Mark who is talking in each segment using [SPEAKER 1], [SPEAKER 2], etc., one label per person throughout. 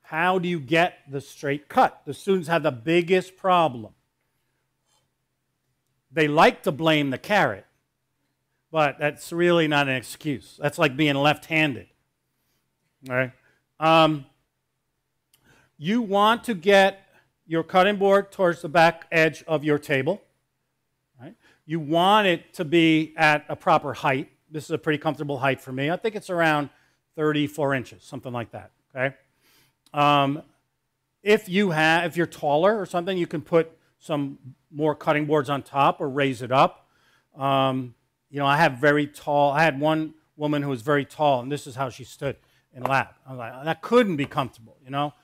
[SPEAKER 1] How do you get the straight cut? The students have the biggest problem. They like to blame the carrot, but that's really not an excuse. That's like being left-handed. All right? You want to get your cutting board towards the back edge of your table. Right? You want it to be at a proper height. This is a pretty comfortable height for me. I think it's around 34 inches, something like that. Okay. If you're taller or something, you can put some more cutting boards on top or raise it up. You know, I had one woman who was very tall, and this is how she stood in lab. I was like, that couldn't be comfortable, you know.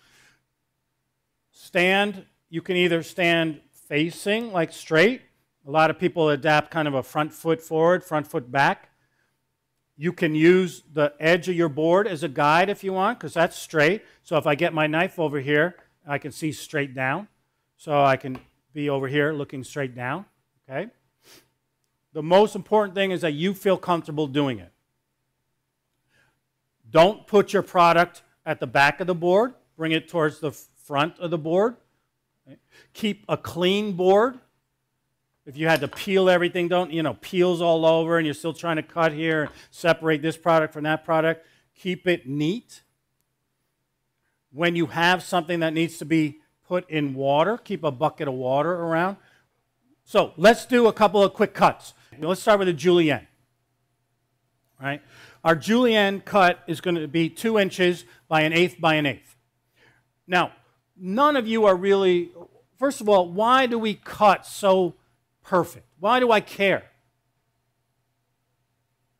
[SPEAKER 1] You can either stand facing, like straight. A lot of people adapt kind of a front foot forward, front foot back. You can use the edge of your board as a guide if you want, because that's straight. So if I get my knife over here, I can see straight down. So I can be over here looking straight down, okay? The most important thing is that you feel comfortable doing it. Don't put your product at the back of the board. Bring it towards the front of the board. Okay? Keep a clean board. If you had to peel everything, peels all over and you're still trying to cut here, separate this product from that product, keep it neat. When you have something that needs to be put in water, keep a bucket of water around. So let's do a couple of quick cuts. Let's start with a Julienne. All right? Our Julienne cut is going to be 2 inches by 1/8 by 1/8. Now, none of you are really, first of all, why do we cut so perfect? Why do I care?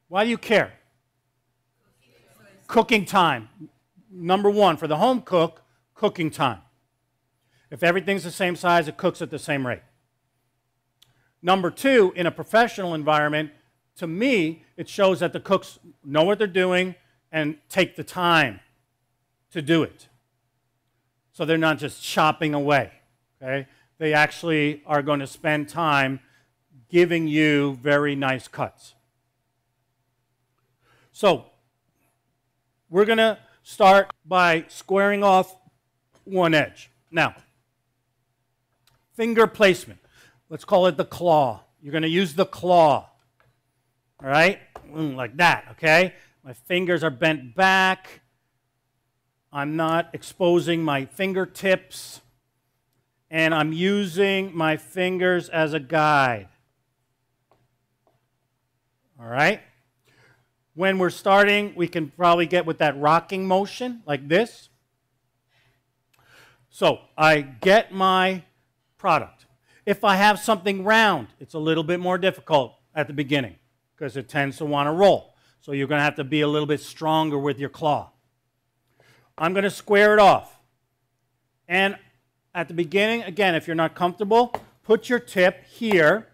[SPEAKER 1] Why do you care? Cooking time. Number one, for the home cook, cooking time. If everything's the same size, it cooks at the same rate. Number two, in a professional environment, to me, it shows that the cooks know what they're doing and take the time to do it. So they're not just chopping away, okay? They actually are going to spend time giving you very nice cuts. So we're going to start by squaring off one edge. Now, finger placement. Let's call it the claw. You're going to use the claw. All right? Like that, okay? My fingers are bent back. I'm not exposing my fingertips. And I'm using my fingers as a guide. All right? When we're starting, we can probably get with that rocking motion, like this. So I get my product. If I have something round, it's a little bit more difficult at the beginning because it tends to want to roll. So you're going to have to be a little bit stronger with your claw. I'm going to square it off. And at the beginning, again, if you're not comfortable, put your tip here.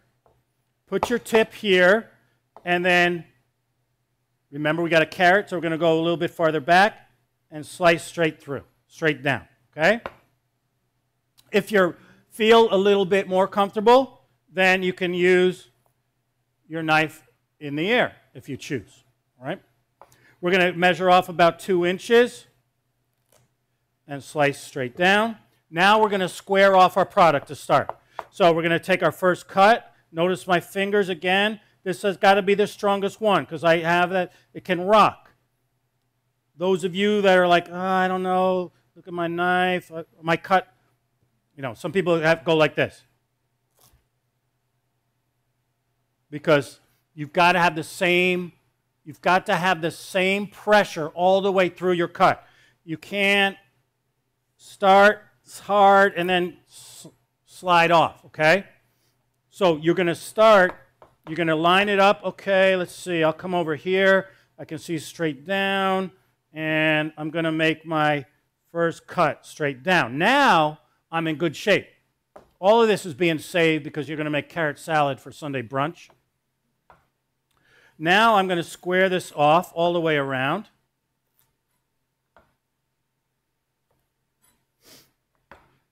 [SPEAKER 1] Put your tip here. And then, remember we got a carrot, so we're going to go a little bit farther back and slice straight through, straight down. Okay? If you feel a little bit more comfortable, then you can use your knife in the air if you choose. All right? We're going to measure off about 2 inches and slice straight down. Now we're going to square off our product to start. So we're going to take our first cut. Notice my fingers again. This has got to be the strongest one because I have that. It can rock. Those of you that are like, oh, I don't know, look at my knife, my cut. You know, some people have to go like this. Because you've got to have the same pressure all the way through your cut. You can't start hard and then slide off, okay? So you're going to start, you're going to line it up. Okay, let's see. I'll come over here. I can see straight down, and I'm going to make my first cut straight down. Now I'm in good shape. All of this is being saved because you're going to make carrot salad for Sunday brunch. Now I'm going to square this off all the way around.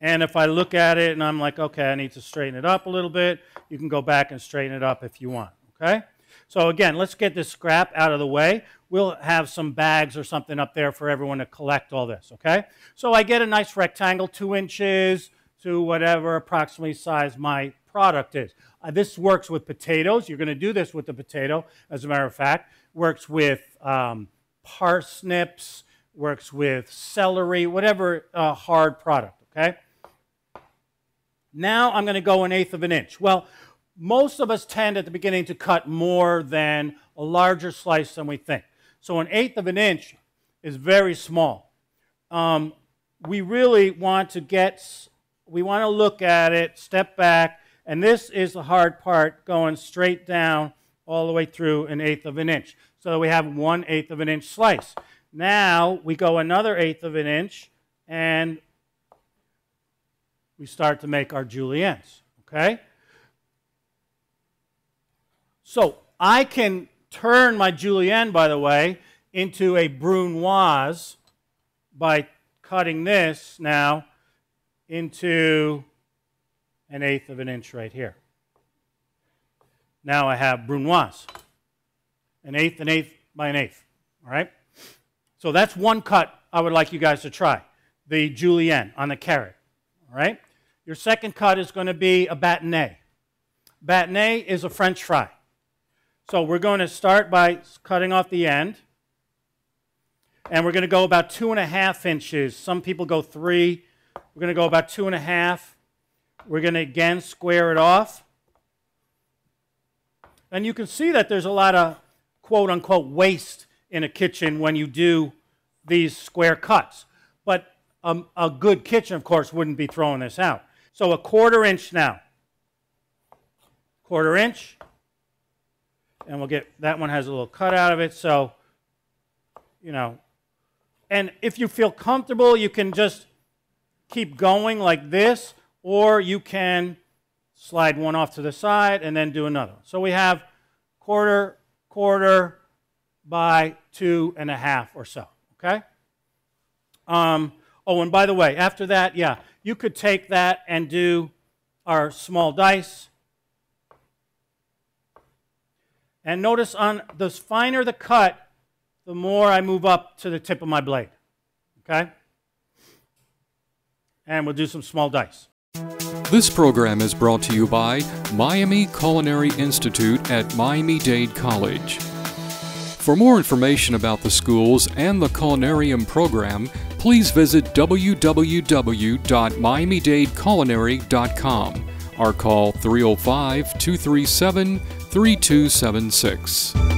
[SPEAKER 1] And if I look at it and I'm like, okay, I need to straighten it up a little bit, you can go back and straighten it up if you want, okay? So again, let's get this scrap out of the way. We'll have some bags or something up there for everyone to collect all this, okay? So I get a nice rectangle, 2 inches to whatever approximately size my product is. This works with potatoes. You're going to do this with the potato, as a matter of fact. Works with parsnips, works with celery, whatever hard product, okay? Now I'm going to go 1/8 of an inch. Well, most of us tend at the beginning to cut more than a larger slice than we think. So 1/8 of an inch is very small. We really want to look at it, step back, and this is the hard part, going straight down all the way through 1/8 of an inch. So we have 1/8 of an inch slice. Now we go another 1/8 of an inch, and we start to make our juliennes, okay? So I can turn my julienne, by the way, into a brunoise by cutting this now into 1/8 of an inch right here. Now I have brunoise, 1/8, 1/8 by 1/8, all right? So that's one cut I would like you guys to try, the julienne on the carrot, all right? Your second cut is going to be a bâtonnet. Bâtonnet is a French fry. So we're going to start by cutting off the end, and we're going to go about 2.5 inches. Some people go 3. We're going to go about 2.5. We're going to again square it off. And you can see that there's a lot of quote-unquote waste in a kitchen when you do these square cuts. But a good kitchen, of course, wouldn't be throwing this out. So 1/4 inch now. 1/4 inch. And we'll get, that one has a little cut out of it, so, you know. And if you feel comfortable, you can just keep going like this, or you can slide one off to the side and then do another. So we have 1/4 by 2.5 or so, okay? Oh, and by the way, after that, yeah, you could take that and do our small dice. And notice on the finer the cut, the more I move up to the tip of my blade, okay? And we'll do some small dice.
[SPEAKER 2] This program is brought to you by Miami Culinary Institute at Miami-Dade College. For more information about the schools and the culinarium program, please visit www.miamidadeculinary.com or call 305-237-3276.